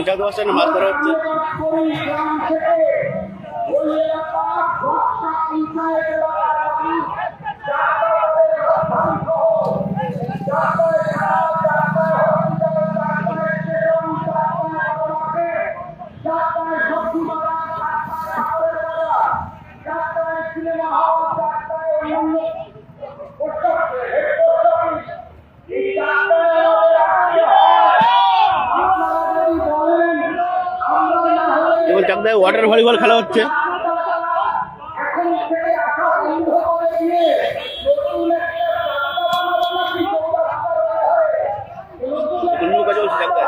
চাকদা বাস স্ট্যান্ডে মাছ ধরা হচ্ছে। এবং চাকদায় ওয়াটার ভলিবল খেলা হচ্ছে। নৌকা চলছে চাকদায়।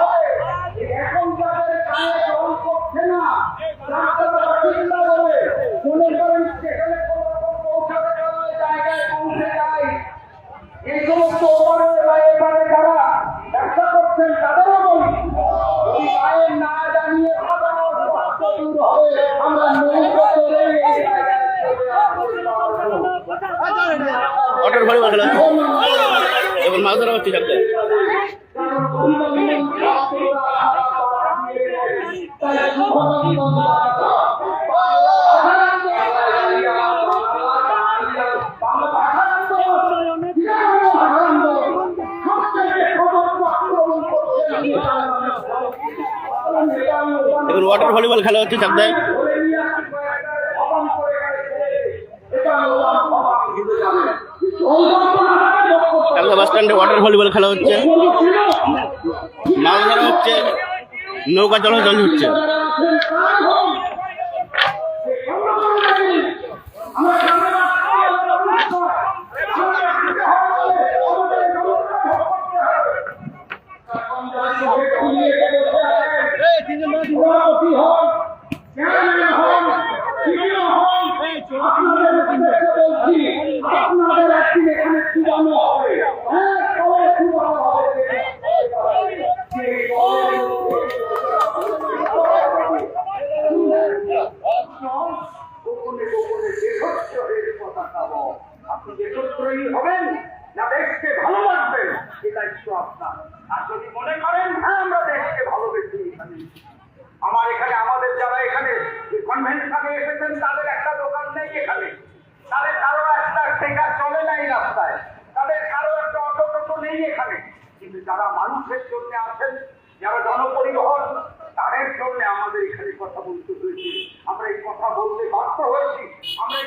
ওয়াটার ভলিবল খেলা হচ্ছে এবং মাছ ধরা হচ্ছে চাকদায়। এখন ওয়াটার ভলিবল খেলা হচ্ছে চাকদায়। চাকদা বাস স্ট্যান্ডে ওয়াটার ভলিবল খেলা হচ্ছে, মাছ ধরা হচ্ছে, নৌকা চলাচল হচ্ছে। আপনি দেশদ্রোহী হবেন না দেশকে ভালোবাসবেন, এই দায়িত্ব আপনার। আর যদি মনে করেন হ্যাঁ আমরা দেশকে ভালোবেসে এখানে, আমার এখানে আমাদের যারা এখানে কনভেনশনে এসেছেন তাদের একটা দোকান নেই এখানে, তাদের কারো একটা টেকা চলে নাই রাস্তায়, তাদের কারো একটা অটো টোটো নেই এখানে, কিন্তু যারা মানুষের জন্য আছেন, যারা জনপরিবহন, তাদের জন্য আমাদের এখানে কথা বলতে হয়েছে। আমরা এই কথা বলতে বাধ্য হয়েছি। আমরা